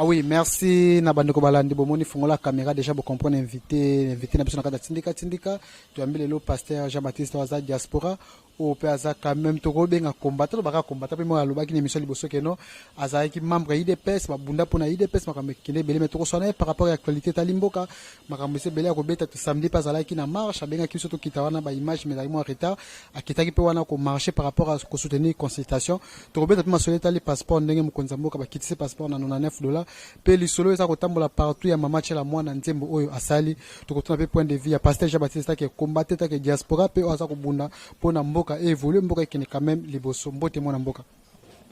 Ah oui, merci. Nabandeko balandi bomoni fongola caméra déjà pour comprendre invité na biso na kata tindika. Tu as mis le pasteur Jean-Baptiste Waza diaspora au PAZA quand même to robenga combattre baka combattre pe mo alobaki ni mission liboso keno azaki membre IDPS mabunda pona IDPS makambe kende bele metoko sona par rapport à la qualité talimboka makambe se bele akobeta to samedi pas alaki na marche abenga kiso to kitawana ba image mais en retard akitaki pe wana ko marcher par rapport à ko soutenir consultation to robeta pe masoleta li passeport ndenge mokonza mboka ba kitise passeport na $99 pe lisolo eza kotambola partout ya mama chela mwana nzembo oyo asali to kotuna pe point de vue ya pasteur Jean-Baptiste ke combattre ta ke diaspora pe oza ko bunda pona mboka et évoluer mboka qui n'est quand même liboso mbote mona mboka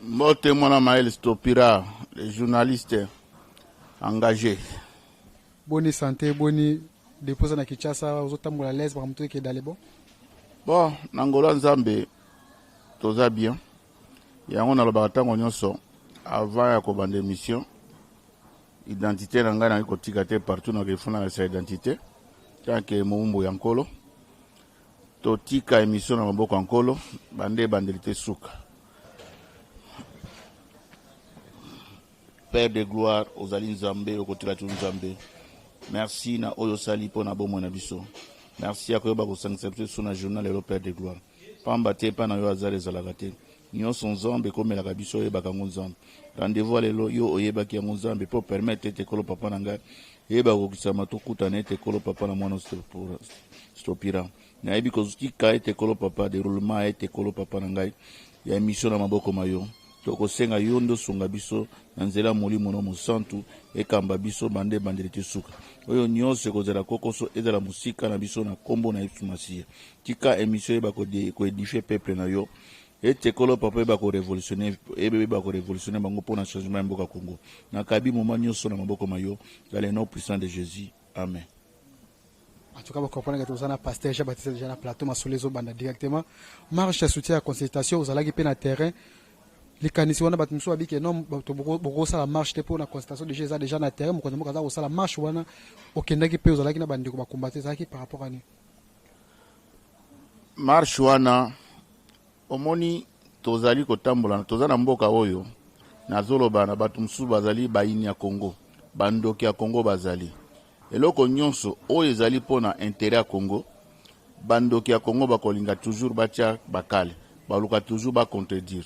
mbote mona Maël Stopira les journalistes engagés boni santé boni déposer na Kinshasa ozotambola l'aise par mtu ke dalé bon nangolo nzambe toza bien yango na lobaka tango nyonso avant ya kobanda émission identité na ngai na kotika te partout na kefuna na sa identité tant que momumbu ya nkolo totika émission na maboko ya nkolo bande bandelite suka Père de gloire ozali nzambe okotila tu nzambe merci na oyo sali pona bomo na biso merci ya koyoba kosangisa biso so na journal lelo Père de gloire pamba te pa na yo azali ezalaka te nyonso nzambe ekomelaka biso oyebaka ngo nzambe rendez-vous lelo yo oyebaki yango nzambe po permettre ete ekolo papa na ngai eyeba kokisama tokutana ete ekolo papa na mwana Stopira nayebi kotika ete ekolo papa déroulement ete ekolo papa na ngai ya émission na maboko mayo tokosenga yo ndo sunga biso na nzela molimo no mosantu ekamba biso bande bandeli te suka oyo nyonso ekozala kokoso ezala musika na biso na kombo na Yesu Masiya tika émission eyeba koedifier peuple na yo ete ekolo papa eyeba korevolutionner bango mpona changement ya mboka Congo nakabi moma nyonso na maboko mayo dans le nom puissant de Jésus amen. En tout cas, vous comprenez que vous avez un pasteur Jean-Baptiste déjà dans plateau, sur les autres directement. Marche de soutien à consultation, vous allez sur le terrain. Les canisiers, on a battu sur que non, vous avez la marche pour la consultation déjà dans le terrain, vous avez la marche, vous avez aucun qui peut vous allez combattre ça par rapport à nous. Marche wana omoni tozali kotambola tozana mboka oyo nazoloba na batu msusu bazali baini ya Congo bandoki ya Congo bazali eloko nyonso oyo ezali pona intérêt ya Congo bandoki ya Congo bakolinga toujours batia bakale baluka toujours ba contredire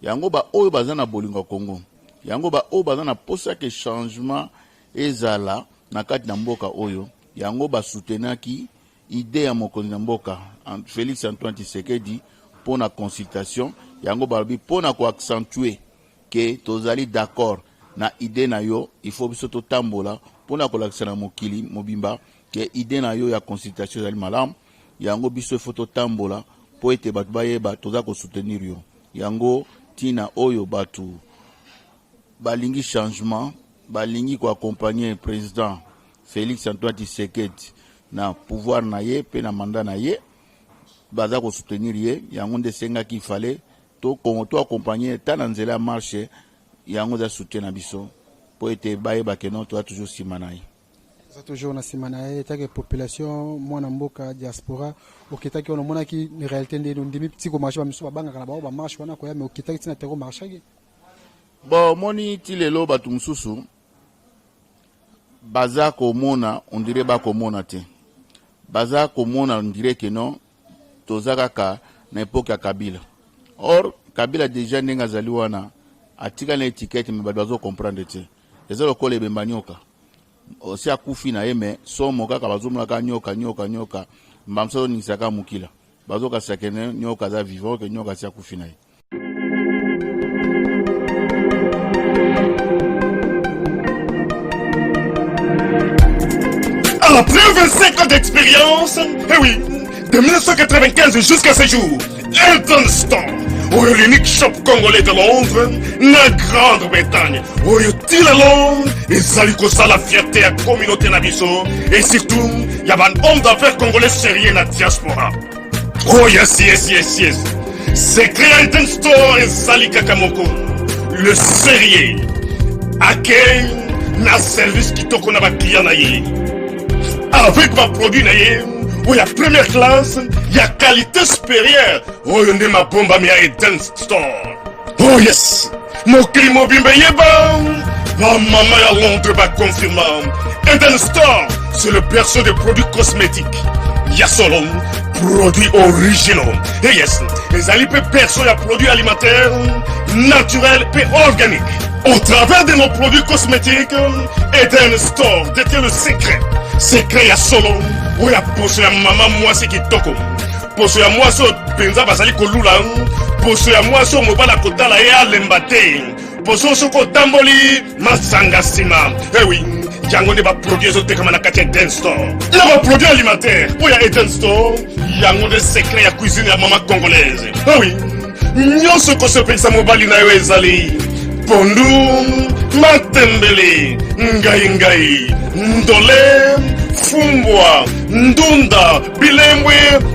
yango ba oyo bazana bolingo ya Congo yango ba oyo bazana posa ke changement ezala na kati na mboka oyo yango ba soutenaki idée ya mokonzi na mboka Félix Antoine Tshisekedi pona consultation yango balobi pona ko accentuer que tozali d'accord na idée na yo il faut biso totambola pona kolakisa na mokili mobimba ke idée na yo ya consultation ezali malamu yango biso faut totambola po ete batu bayeba toza ko soutenir yo yango tina oyo batu balingi changement balingi ko accompagner président Félix Antoine Tshisekedi na pouvoir na ye pe na mandat na ye baza ko soutenir ye yango nde senga ki fallait to accompagner tana nzela marche yango za soutien na biso po ete bayeba ke non to toujours simanaye ça toujours na simanaye ta que population mwana mboka diaspora okitaki on mona ki ni réalité nde ndimi petit ko marche ba miso babanga kana ba marche wana ko ya me okitaki tina tero marche ki bon moni ti lelo batu msusu baza ko mona on dirait ba ko mona te baza ko mona on dirait que non tozaka ka na époque ya Kabila or Kabila déjà ndenga zali wana atika na étiquette me bazo comprendre te ezalo ko le bembanyoka osi akufi na yeme somo kaka bazomula ka nyoka mbamso ni saka mukila bazo ka sakene nyoka za vivant que nyoka si akufi na ye. Après 25 ans d'expérience, eh oui, de 1995 jusqu'à ce jour, Eltonston, l'unique shop congolais de Londres, la Grande-Bretagne, il est Londres, et ça la fierté à la communauté Nabiso, et surtout, il y a un homme d'affaires congolais sérieux dans la diaspora. Oh yes. C'est créé Eltonston et Sali Kakamoko, le sérieux, à quel na service qui toko na ba client na ye. Avec ma produit naïe, où il y a première classe, il y a qualité supérieure. Oh, il y a ma bombe à Eden Store. Oh yes, mon climat bimbe yeba. Bah maman à Londres va confirmer. Eden Store, c'est le perso des produits cosmétiques. Yasolon, produits originaux. Et yes, les alipes perso et produits alimentaires naturels et organiques. Au travers de nos produits cosmétiques, Eden Store détient le secret. Secret Yasolon, où il y a posé à maman moi c'est qui toko. Posé à moi so penza basali kolula. Posé à moi so mobala kotala ya lembate. Posé so tamboli masanga sima. Eh oui. Yango ne ba produit ezotekama na kati ya Eden Store. Na ba produit alimentaire oyo ya Eden Store. Yango de secret ya cuisine ya mama congolaise. Ah oui. Nyonso kosepelisa mobali na yo ezali pondu, matembele, ngai, ndole, fumbwa, ndunda, bilembwe,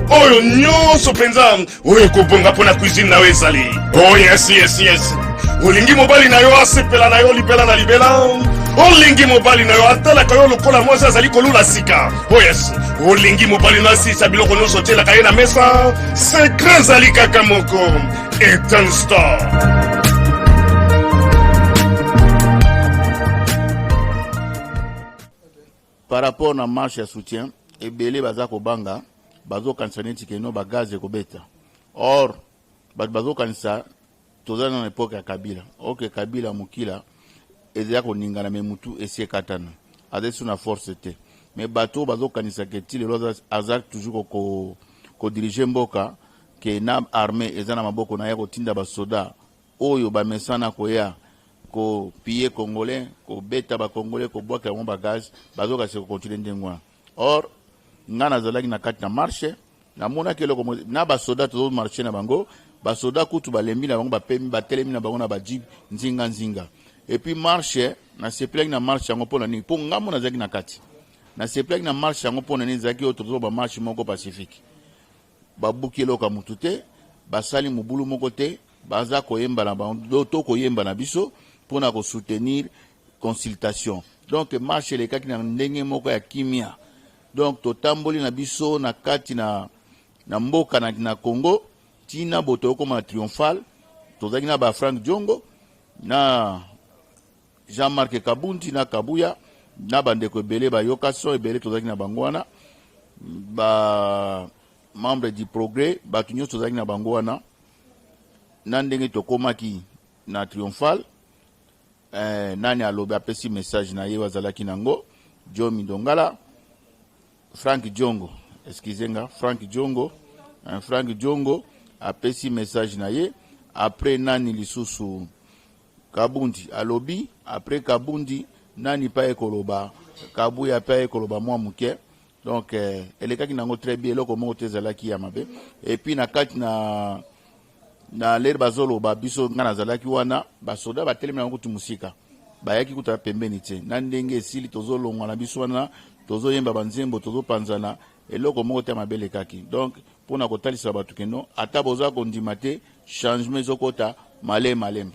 oyo nyonso penza oyo kobonga pona cuisine na yo ezali. Oh yes. Olingi mobali na yo asepela na yo libela na libela. Olingi mobali na yo atalaka yo lokola mwasi azali kolula sika. Oh yes, olingi mobali na asisa biloko nyonso otielaka ye na mesa. Secret ezali kaka moko. Eden Store. Par rapport na marche ya soutien, ebele baza kobanga, bazo kanisa neti keno ba gaz ekobeta. Or, bazo kanisa toza na époque ya Kabila. Ok, Kabila mukila ezya koningana me mutu esi ekatana. Adesu na force te. Mais bato bazo kanisa ke ti lelo azak toujours ko diriger mboka ke na armée ezana maboko na ya kotinda ba soda oyo ba mesana koya ko piller congolais ko beta ba congolais ko boka mo bagage bazo ka se continuer ndengwa. Or ngana zalaki na kati na marché na mona ke loko na ba soda to marché na bango ba soda kutu ba lembi na bango ba pemi ba telemi na bango na ba jib nzinga. Et puis marché na se plaque na marché ngo pona ni po ngamo na zaki na kati na se plaque na marché ngo pona ni zaki otozo ba marché moko pacifique ba buki loka mutute ba sali mubulu moko te baza koyemba na bando to koyemba na biso pona ko soutenir consultation. Donc marché le kaki na ndenge moko ya kimia. Donc to tamboli na biso na kati na mboka na Congo tina boto koma triomphal to zaki na ba Frank Diongo na Jean-Marc Kabundi na Kabuya na bandeko ebele ba yokaso ebele tozaki na bangwana ba membre du progrès ba tunyo tozaki na bangwana na ndenge tokomaki na triomphal nani alobe apesi message na ye wazalaki nango Jomi Dongala Frank Diongo Frank Diongo apesi message na ye après nani lisusu Kabundi alobi après Kabundi nani pa ekoloba Kabuya pa ekoloba mwa muke. Donc elekaki nango très bien eloko moko tezalaki ya mabe. Et puis na kati na ler bazolo ba biso ngana zalaki wana basoda batelemi nango kutu musika bayaki kuta pembeni te na ndenge esili tozolongwa na biso wana tozoyemba banzembo tozopanzana eloko moko te mabele kaki. Donc pona kotalisa batu keno ata boza kondima te changement zokota malem.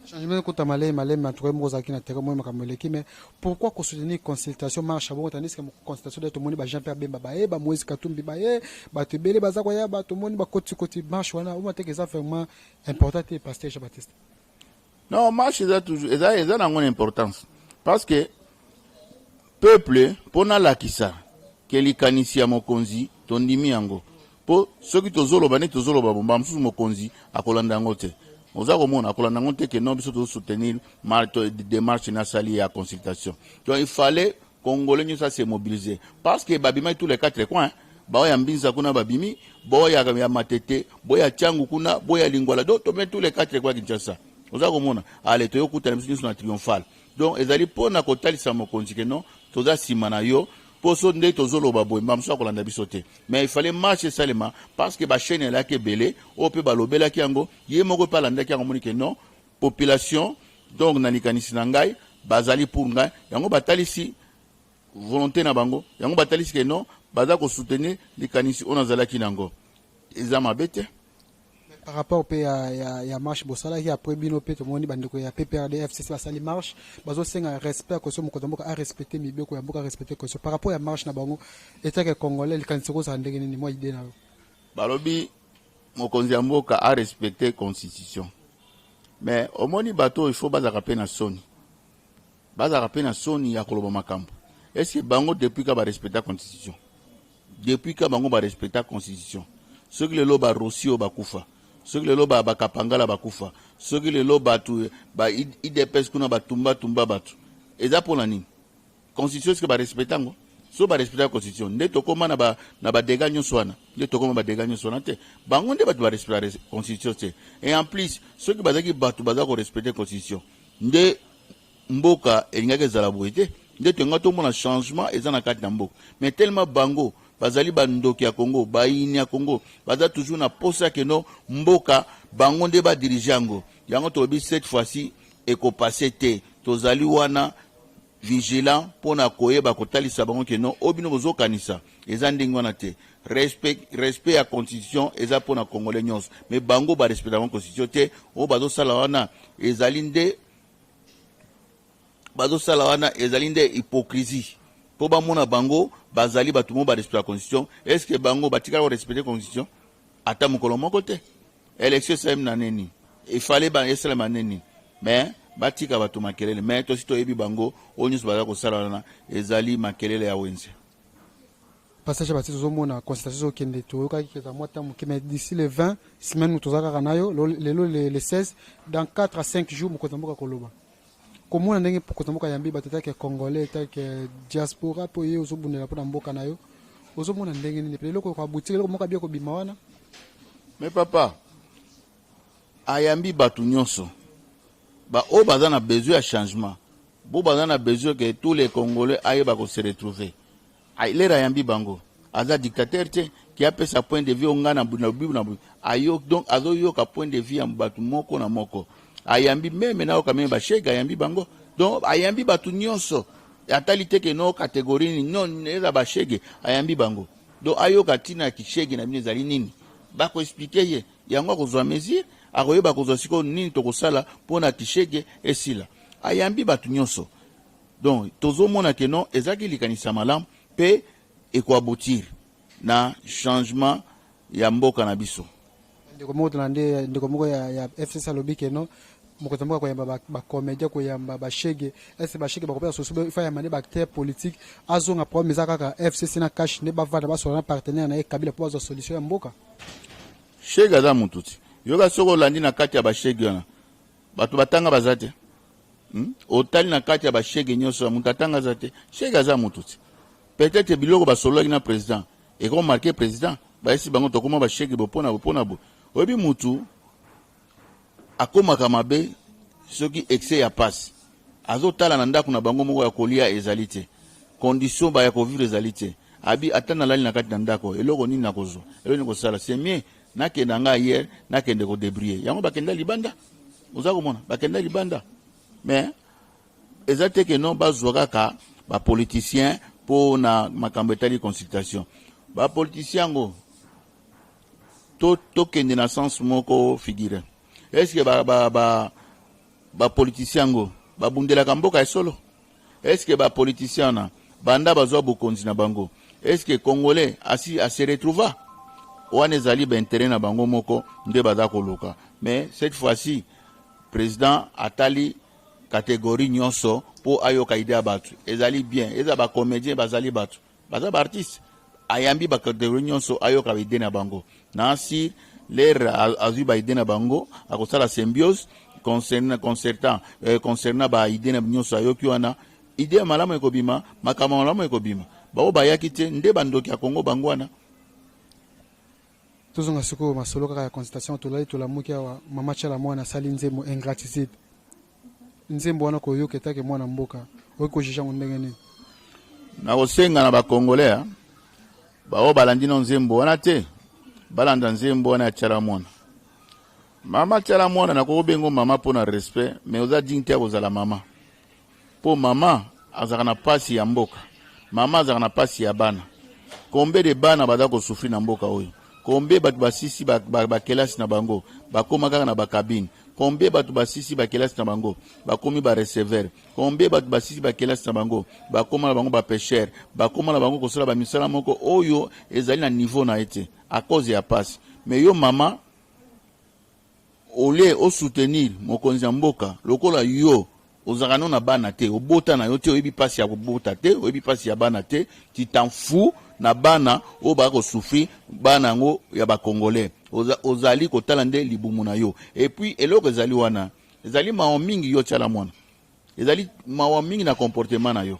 Changement kota malem en tout cas mo zaki na terrain mo makamoleki. Mais pourquoi qu'on soutenir consultation marche bon tandis que consultation de tout monde ba Jean-Pierre Bemba ba Moïse Katumbi ba te bele baza koya ba tout monde ba koti marche wana o mate que ça vraiment important et pasteur Jean-Baptiste. Non, marche ça toujours ça na ngone importance parce que peuple pona la kisa ke likanisi ya mokonzi tondimi yango po soki tozoloba ne tozoloba bomba msusu mokonzi akolanda yango te. Oza komona akolanda yango te ke non biso to soutenir démarche na sali ya consultation. Donc il fallait congolais nous ça se mobiliser parce que babima tous les quatre coins boya mbinza kuna babimi boya ya matete boya changu kuna boya lingwala donc to met tous les quatre coins Kinshasa. Oza komona ale to yokuta na biso na triomphal. Donc ezali pona kotalisa mokonzi ke non toza simana yo poso nde tozoloba boy mamso akolanda biso te. Mais il fallait marcher seulement parce que ba chaîne là ke belé o pe balobela ki yango ye moko pa landa ki yango moni ke non population donc na likanisi na ngai bazali pour ngai yango batalisi volonté na bango yango batalisi ke non baza ko soutenir likanisi on azalaki nango ezama bete. Par rapport au ya marche bosala qui après bino pe to moni bandeko ya PPRD FCC basali marche bazo senga respect ko so mokoto moko a respecter mibeko ya mboka respecter ko so par rapport ya marche na bango eta ke congolais le kansiko sa ndenge ni mo idée na balobi mokonzi ya mboka a respecter constitution mais au moni bato il faut baza kapena soni baza rapena soni ya koloba makambo. Est-ce que bango depuis ka ba respecter la constitution? Depuis ka bango ba respecter la constitution. Ceux qui le loba Rossio bakufa. Ceux qui le loba bakapangala bakufa. Ceux qui le loba tu ba IDPS kuna batumba batu. Eza pour la nini? Constitution est-ce que ba respecter ngo? So ba respecter la constitution. Nde tokoma na ba dégâts nyonso wana. Nde tokoma ba dégâts nyonso wana te. Bango nde batu ba respecter la constitution te. Et en plus, ceux qui bazaki batu bazako respecter la constitution. Nde mboka elingaka ezala boye te. Nde tenga to mona changement eza na kati na mboka. Mais tellement bango bazali bandoki ya Congo, baini ya Congo, baza toujours na posa que no mboka bango nde ba dirigeango. Yango tobi cette fois-ci eko passer te. Tozali wana vigilant pona koyeba kotalisa bango que no obino bozo kanisa. Eza ndingi wana te. Respect ya constitution eza pona congolais nyonso. Mais bango ba respect la constitution te, o bazo sala wana ezali nde bazo sala wana ezali nde hypocrisie. Po ba mona bango bazali batumo ba respecter la constitution. Est-ce que bango batika ko respecter la constitution? Ata mukolo moko te. Élection sem na neni. Il fallait ba esala maneni. Mais batika batu makelele. Mais to sito yebi bango onyusu baza ko sala wana ezali makelele ya wenze. Passage baptiste ozomona constatation okende toyoka kikeza mwata moke mais d'ici le 20 semaines tozaka nayo le 16 dans 4 à 5 jours mokotamboka koloba. Comment on a pour yambi batata ke congolais que diaspora po ye ozobunela po na mboka nayo ozomona ndenge nini pe loko kwa boutique loko moka bia ko bima wana. Mais papa ayambi batu nyonso ba o bazana besoin de changement. Bo bazana besoin que tous les congolais aillent ba ko se retrouver. Il est ayambi bango aza dictateur te qui a fait sa point de vue ngana na bibu na ayo donc azo yo ka point de vue ya batu moko na moko. Ayambi même na okameme ba shega ayambi bango donc ayambi batu nyonso atalite ke no catégorie non eza ba shege ayambi bango donc ayo katina ki shege na bino zali nini ba ko expliquer ye yango ko zwa mesure akoyeba ko zwa siko nini to kosala pona ki shege esila ayambi batu nyonso donc tozomona ke non ezaki likanisa malamu pe ekoaboutir na changement ya mboka na biso. Ndeko moko tunande ndeko moko ya FCC alobi ke no mokotamboka koyamba ba comédien koyamba ba shege ese ba shege ba kopesa sosubo ifa ya mane ba acteur politique azonga problème za kaka FCC na cash ne ba vada ba so na partenaire na Kabila pour avoir solution ya mboka. Shege za mututi yoga soko landi na kati ya ba shege wana batu batanga bazate otali na kati ya ba shege nyoso mutatanga zate shege za mututi peut-être biloko ba solo na président et comme marqué président ba esi bango to koma ba shege bo pona bo obi mutu akoma kamabe soki excès ya passe azotala na ndako na bango moko ya kolia ezalite condition ba ya ko vivre ezalite abi atana lali na kati na ndako eloko nini nakozo eloko ni kosala c'est mieux nakenda nga hier nakende ko débrouiller yango bakenda libanda oza komona bakenda libanda mais ezate ke non bazwaka ka ba politicien pour na makambo etali consultation ba politicien ngo to kende na sens moko figure. Est-ce que ba politicien ngo ba bundela kamboka esolo? Est-ce que ba politicien na banda bazwa bokonzi na bango? Est-ce que congolais asi a se retrouva wana ezali ba intérêt na bango moko nde baza koluka? Mais cette fois-ci président atali catégorie nyonso pour ayoka idea batu ezali bien eza ba comédien bazali batu baza ba artiste ayambi ba catégorie nyonso ayoka idea na bango nansi l'air azu ba idea na bango akosala symbiose concernant ba idea na nyonso ayoki wana idea malamu ekobima makama malamu ekobima bao bayaki te nde bandoki ya Congo bango wana tozonga siko masolo kaka ya consultation tolali tolamuki awa mama chala mwana sali nzembo ingratitude nzembo wana koyoka etake mwana mboka oyo jija ndenge nini na kosenga na ba congolais bao balandi no nzembo wana te balanda nzembo wana ya chala mwana mama chala mwana na ko bengo mama pona respect mais oza dignité kozala mama po mama azaka na pasi ya mboka mama azaka na pasi ya bana kombe de bana baza ko souffrir na mboka oyo kombe batu basisi ba kelasi na bango bakoma kaka na bakabine kombe batu basisi ba kelasi na bango bakomi ba receveur kombe batu basisi ba kelasi na bango bakoma na bango ba pêcheur bakoma na bango kosala ba misala moko oyo ezali na niveau na ete à cause ya passe mais yo mama ole o soutenir mokonzi ya mboka lokola yo ozakano na bana te obota na yo te oyebi pasi ya kobota te oyebi pasi ya bana te tu t'en fous na bana oyo baka kosouffrir bana yango ya bakongolais ozali kotala nde libumu na yo et puis eloko ezali wana ezali mawa mingi yo tiala mwana ezali mawa mingi na comportement na yo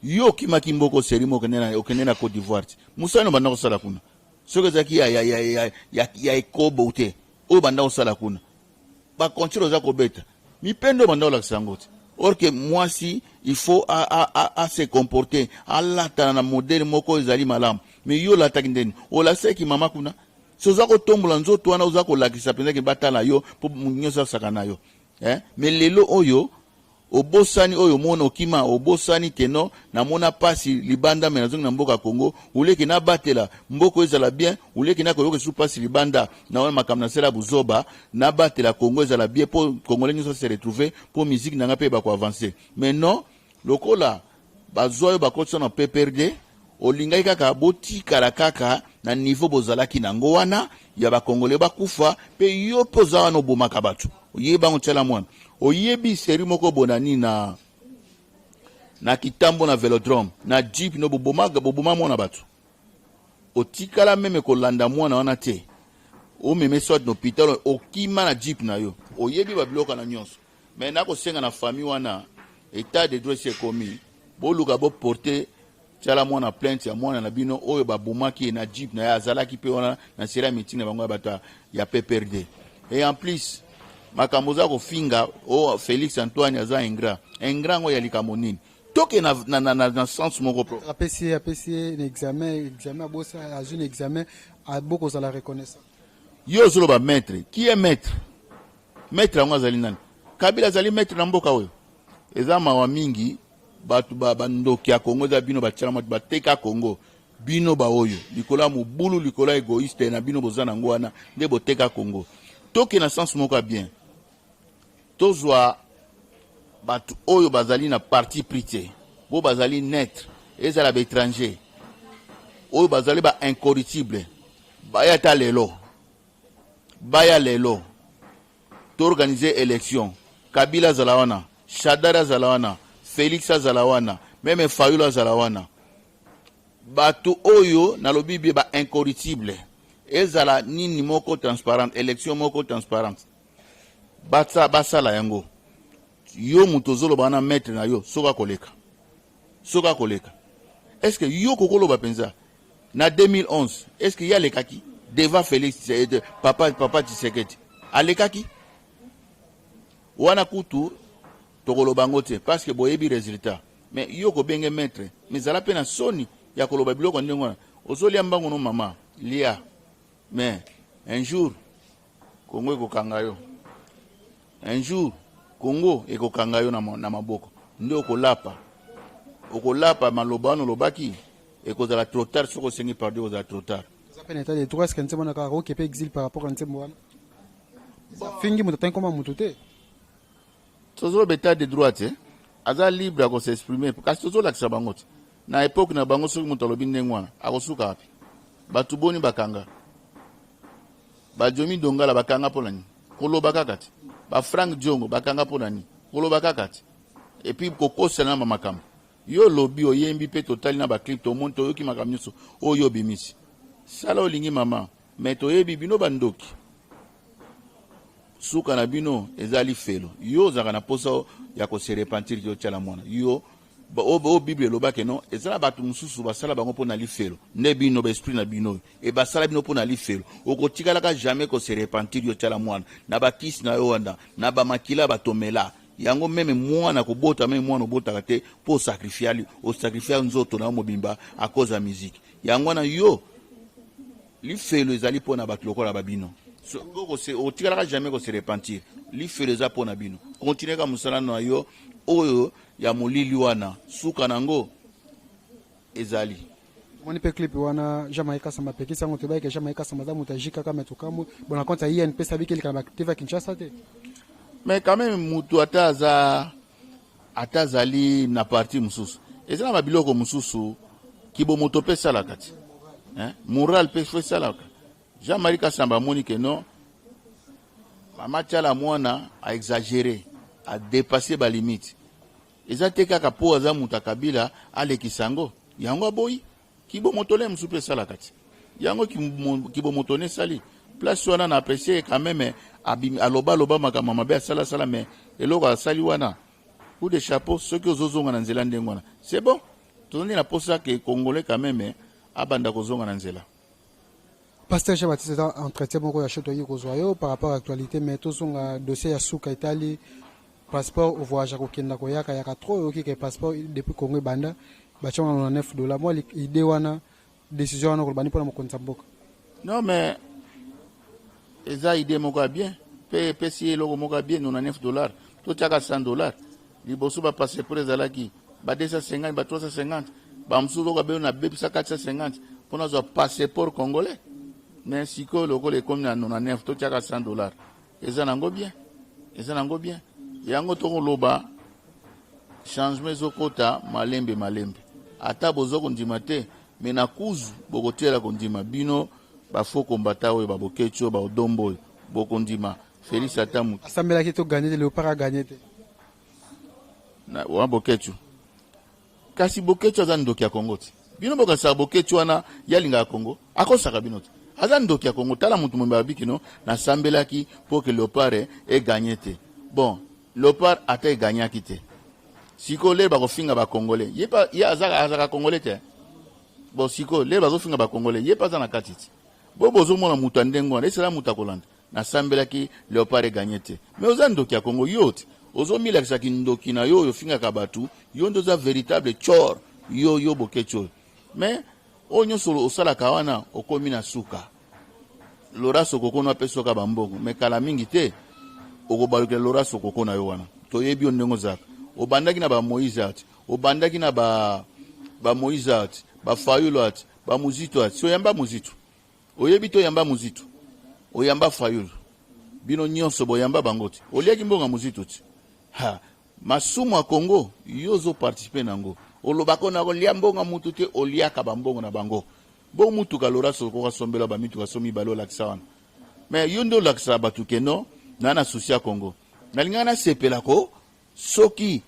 yo okimaki mboko serimo okende na Côte d'Ivoire ti musano banda kosala kuna soki ezalaki ya ekobo te oyo banda kosala kuna bakontinue oza kobeta mipendo banda kolakisa yango te or que mwasi il faut à se comporter alatana na modele moko ezali malamu mais yo lataki ndeni olasaki mama kuna so oza kotombola nzoto wana oza kolakisa mpenza ke batala yo mpo nyonso asaka na yo mais lelo oyo obosani oyo mona okima obosani keno na mona pasi libanda me nazongi na mboka Congo uleki na batela mboko ezala bien uleki na koyoka su pasi libanda na wana makamna sela buzoba na batela Congo ezala bien po congolais nyonso se retrouver po musique nanga pe ba ko avancer mais non lokola bazoyo bakotsa na PPRD olingai kaka botikala kaka na niveau bozalaki nango wana ya bakongolais bakufa pe yo poza wana obomaka bato oyeba ngotela mwana oyebi seri moko bonani na kitambo na velodrome na jeep no boboma mwana bato otikala meme kolanda mwana wana te omeme soit na hôpital okima na jeep na yo oyebi babiloka na nyonso mais nakosenga na famille wana état de droit c'est commis boluka bo porter tiala mwana plainte ya mwana na bino oyo babomaki na jeep na ya azalaki pe wana na sera meeting na bango ya bato ya PPRD et en plus makambo za kofinga Félix Antoine aza ingrat ngo ya likamo nini toke na sens moko pro apesi examen abosa azun examen aboko za la reconnaissance yo zolo ba maître qui est maître yango azali nani Kabila azali maître na mboka oyo eza mawa mingi batu bandoki ya Congo za bino batiala matu bateka Congo bino ba oyo likola mobulu likola égoïste na bino bozana ngo wana nde boteka Congo toke na sens moko bien tozwa batu oyo bazali na parti prité bo bazali net ezala ba étranger oyo bazali ba incorruptible baya ta lelo to organiser élection Kabila zalawana Shadara zalawana Félix zalawana même Fayulu zalawana batu oyo na lobibi ba incorruptible ezala nini moko transparente élection moko transparente basala yango yo mutozolo bana maître na yo soka koleka est-ce que yo kokoloba penza na 2011 est-ce que ya lekaki devant Félix papa Tshisekedi alekaki wana kutu tokoloba ngote parce que boyebi résultat mais yo ko benge maître mais zala pena soni ya koloba biloko ndengona ozolia mbango no mama lia mais un jour Congo ekokanga yo un jour Congo ekokanga yo na maboko nde okolapa malobano lobaki ekozala trop tard soko sengi pardon kozala trop tard ça peine état de droit est-ce que ntsemo na karo kepe exil par rapport à ntsemo wana fingi mutatanga koma mutute tozo beta de droit aza libre à s'exprimer parce que tozo lakisa bango na époque na bango soki mutu alobi ndenge wana akosuka wapi batu boni bakanga bajomi dongala bakanga mpo nani koloba kaka te Frank Diongo bakanga mpo nani koloba kaka te et puis kokosana na makambo yo lobi oyembi pe totali na baclip to monto yoki makambo nyonso oyo bimisi sala olingi mama mais toyebi bino bandoki suka na bino ezali felo yo zaka na posa ya ko se repentir yo tiala mwana yo o Bible lobake non ezala batu mususu basala bango pona lifelo ne bino ba esprit na bino e basala bino pona lifelo okotikala ka jamais ko se repentir yo tiala mwana na bakisi na yo wanda na ba makila batomela yango meme mwana ko bota meme mwana obota te po sacrifier o sacrifier nzoto na mobimba à cause de musique yango na yo lifelo ezali pona batu lokola babino ngoko se otikala jamais ko se repentir lifelo za pona bino continuer ka musala na yo oyo ya molili wana suka nango ezali moni pe clip wana Jamaïca sama peki sango te baike Jamaïca sama da mutajika kama tukamu bona konta INP sabiki likana TV Kinshasa te mais quand même mutu atazali na parti mususu ezala mabiloko mususu kibo moto pe sala kati moral pe fe sala Jamaïca sama moni que non mama tala mwana a exagéré a dépassé ba limite. Eza te kaka po aza muta Kabila alekisa yango. Yango aboyi ki bo motole msupe sala kati. Yango ki bo motone sali. Place wana na apprécier quand même aloba makama mabe sala sala mais eloko asali wana ou des chapeaux ceux qui ozozonga na nzela ndengwana. C'est bon. Tozoni na posa que congolais quand même abanda kozonga na nzela. Pasteur Jean-Baptiste entretien moko ya choto yi kozwayo par rapport à l'actualité mais tozonga dossier ya suka Italie passeport au voyage kokenda koyaka yaka trop yoki ke passeport depuis Congo banda bachonga na $9 moi idée wana décision wana ko bani pona mokonza mboka. Non mais eza idée moko bien pe si logo moko bien nous na $9 to chaka $100 liboso ba passeport ezalaki ba 250 ba 350 ba msulo ka be na bebisa 450 pona zo passeport congolais mais siko logo le comme na 99 to chaka $100 eza nango bien yango to loba changement zokota malembe ata bozo kondima te mais na kuzu bokotela kondima bino ba faux combattant oyo ba bokecho ba odombo bokondima Félix Atamu asambela ki to gagner le para gagner te na wa bokecho kasi bokecho aza ndoki ya Kongo ti bino bokasa bokecho wana yalinga ya Kongo akosaka bino ti aza ndoki ya Kongo tala mutu momba bikino na sambelaki pour que Léopard ait gagné te bon Léopard ata e gagné akite siko le ba kofinga ba congolais yepa ya azaka congolais te bon siko le ba kofinga ba congolais yepa za na katiti bobo zo mona mutu andengo na esala mutu akolanda na sambelaki Léopard e gagné te mais oza ndoki ya Kongo yote ozo milakisa kindoki na yo finga ka batu yo ndo za véritable chor yo bokecho mais onyo solo osala kawana okomi na suka loraso kokona apeso ka bambongo mais kala mingi te okobaluka loraso kokona yo wana to yebi ondengo zaka obandaki na ba Moïse ati obandaki na ba Moïse ati ba Fayulu ati ba Muzito ati so yamba Muzito oyebi to yamba Muzito oyamba Fayulu bino nyonso boyamba bangoti oliaki mbonga Muzito ti ha masumu a Congo yozo participer nango olobako na ko liambonga mutu te oliaka bambongo na bango bo mutu ka loraso ko kasombela ba mitu ka somi balo lakisa wana mais yondo lakisa batu keno na souci ya Congo nalingana sepela ko soki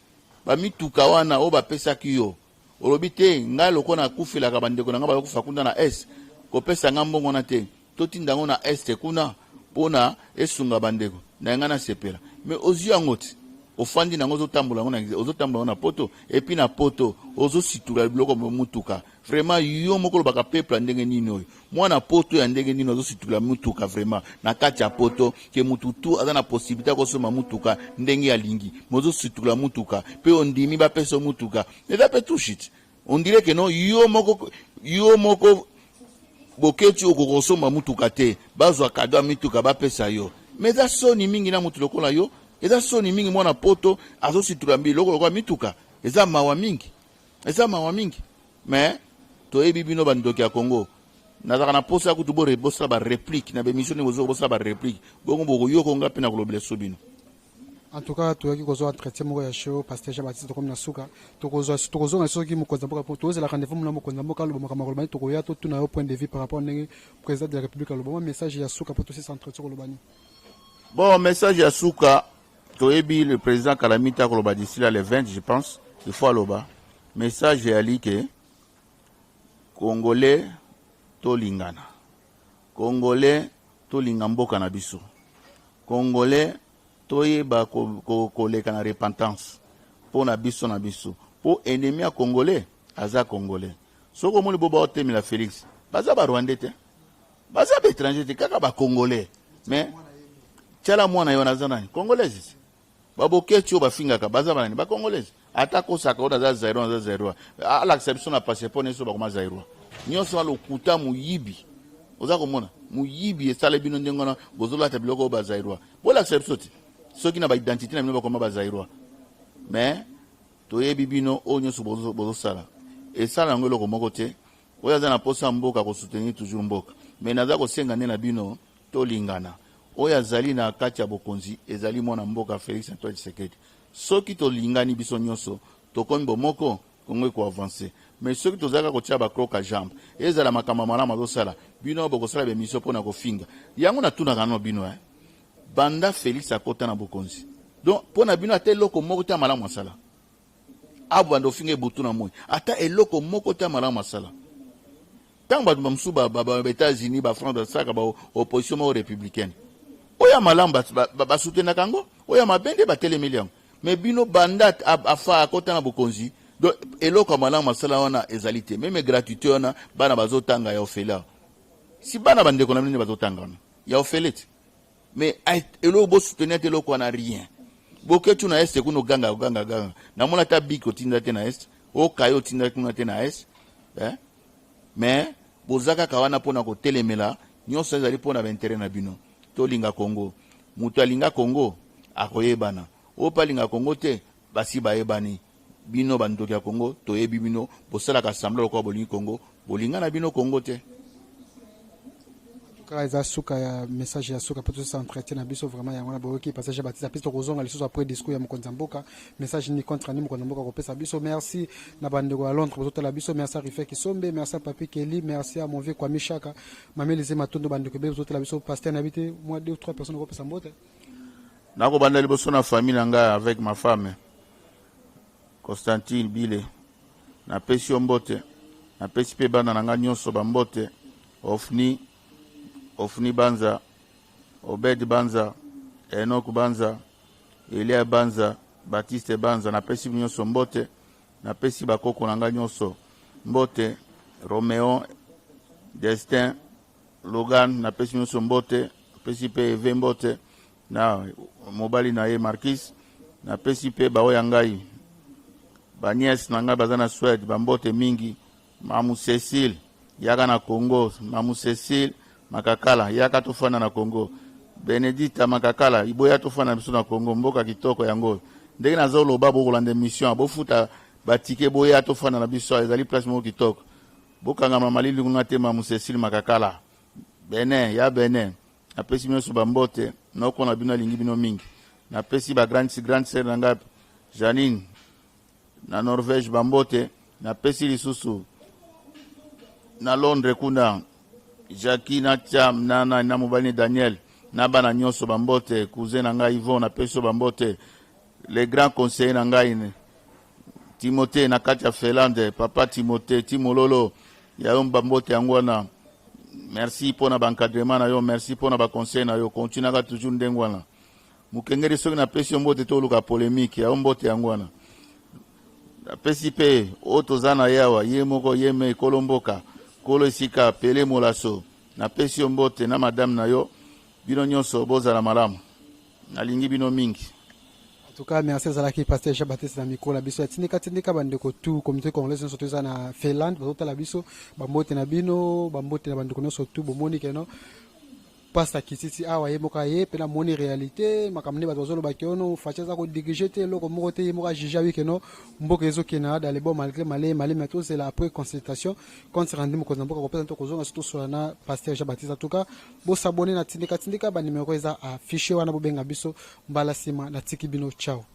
ba mituka wana o ba pesa kiyo olobi te nga loko na kufila ka bandeko na nga ba kufa kunda na est ko pesa ngambongo na te totinda ngo na est kuna pona esunga bandeko na ngana sepela mais ozi angoti ofandi nango ozotambola na poto et puis na poto ozo situla biloko mutuka vraiment yo moko baka peuple ndenge nini oyo mwana poto ya ndenge nini ozo situla mutuka vraiment na kati ya poto ke mututu aza na possibilité ko soma mutuka ndenge ya lingi mozo situla mutuka pe ondimi ba peso mutuka eza pe tout shit on dirait que non yo moko bokechi okokosoma mutuka te bazwa kado mituka ba pesa yo mais za soni mingi na mutu lokola yo eza soni mingi mwana poto azo situla mbi lokola mituka eza mawa mingi mais toyebi bino bandoki ya Congo nazaka na posa kutu bo rebosa ba réplique na bémission bozo bosa ba réplique bongo boko yoko ngapi na kolobela sobino. En tout cas toyaki kozwa entretien moko ya show Pasteur Jean-Baptiste tokomi na suka tokozwa na soki mokonza mboka po tozela rendez-vous mona mokonza mboka lobo makambo kolobani tokoya to tuna yo point de vue par rapport ndenge président de la République lobo message ya suka po to se entretien kolobani. Bon message ya suka toyebi le président Kalamita koloba d'ici là le 20 je pense il faut aloba message ya like Congolais tolingana Congolais tolinga mboka na biso Congolais toyeba koleka na repentance po na biso po ennemi ya Congolais aza Congolais soko moni boba otemela Félix baza ba Rwandais te baza ba étranger te kaka ba Congolais mais tala mwana yo na zana Congolais babokecho bafingaka baza banani ba Congolais atako saka oda za 0 ala exception na passeport neso bakoma 0 nyonso alokuta muyibi oza komona muyibi esale bino ndengona bozola ta biloko ba 0 bola exception ti soki na ba identité na bino bakoma ba 0 mais toyebi bino onyoso bozosala esala ngo loko moko te oya za na posa mboka ko soutenir toujours mboka mais naza ko senga ne na bino tolingana oya zali na kati ya bokonzi ezali mwana mboka Félix Antoine Tshisekedi soki tolingani biso nyonso tokomi bomoko Kongo ko avancer mais soki tozaka ko tia ba kroka jambe ezala makamba malama zosala bino bokosala bemission pona ko finga yango na tuna kano bino banda Félix akota na bokonzi donc pour na bino ata eloko moko te malamu masala abanda ofinga butu na moi ata eloko moko te malamu masala tant bato bamusu ba États-Unis ba France basaka ba opposition moko républicaine oya malamu basoutenaka yango oya mabende batelemeli yango mais bino banda afa akota na bokonzi donc eloko malamu masala wana ezali te même gratuité wana bana bazotanga ya ofela si bana bandeko na bino bazotanga wana ya ofele te mais eloko bosoutenir te eloko wana rien boketu na este kuno ganga na mona ta biko tinda te na est o kayo tinda kuna te na est mais bozaka kawana pona ko telemela nyonso ezali pona ba intérêt na bino to linga Congo mutu alinga Congo akoyebana o palinga Congo te basi bayebani bino bandoki ya Congo toyebi bino bosala ka semblant ko bolingi Congo bolinga na bino Congo te Kaza suka ya message ya suka pour tout ça entretien na biso vraiment ya wana boki passage Baptiste apiste kozonga lisusu après discours ya mokonza mboka message ni contre ni mokonza mboka ko pesa biso merci na bandeko à Londres bozoto la biso merci à Rifé Kisombe merci à Papi Kelly merci à mon vieux Kwami Chaka Mamelize Matondo bandeko be bozoto la biso pasteur na habité moi 2 ou 3 personnes ko pesa mbote nako banda liboso na famille nga avec ma femme Constantine Bile na pesi mbote na pesi pe bana nga nyonso ba mbote Ofni Banza, Obed Banza, Enoch Banza, Elia Banza, Baptiste Banza, na pesi nyonso mbote, na pesi bakoko nanga nyonso mbote, Romeo, Destin, Logan, na pesi nyonso mbote, pesi pe Eve mbote, na mobali na ye Marquis, na pesi pe baoya ngai, banies nanga bazana Suède, bambote mingi, Mamu Cécile, yaka na Congo, Mamu Cécile, Makakala yaka tofana na Congo Benedita Makakala iboya tofana biso na Congo mboka kitoko yango ndenge nazo loba bo kolanda mission abofuta batike boya tofana na biso ezali place moko kitoko bokanga mamali nguna tema Cécile Makakala Benin ya Benin apesi mioso bambote na okona bino lingi bino mingi na pesi ba grande sœur nanga Janine na Norvège bambote na pesi lisusu na Londres kuna Jackie na Cham na mobali Daniel na bana nyonso bambote cousin na ngai Yvon na peso bambote les grands conseillers na ngai Timothée na Katia Felande papa Timothée Timololo ya yo bambote yango na merci pona bancadrement na yo merci pona ba conseil na yo continue ka toujours ndengwana mukengeri soki na peso mbote to luka polémique ya mbote yango na pesi pe otozana yawa ye moko yeme kolomboka Kolo Sika Pele Molaso na pesi mbote na madame na yo bino nyonso bozala malamu na lingi bino mingi en tout cas merci Zalaki pasteur Jean-Baptiste na mikola biso ya tindika bandeko tout communauté congolaise surtout ça na Finlande bozoto la biso bambote na bino bambote na bandeko nyonso tout bomoni keno pasta kisisi awa ye moka ye pena moni réalité makamne bato zolo bakiono fachaza ko diriger te loko moko te moka jija wi keno mboka ezo kena dans les bon malgré malé mais tout c'est la après consultation quand se rendre mokonza mboka ko pesa to kozonga surtout sur na pasteur Jean-Baptiste en tout cas bo s'abonner na tindika ba numéro eza affiché wana bo benga biso mbala sima na tiki bino ciao.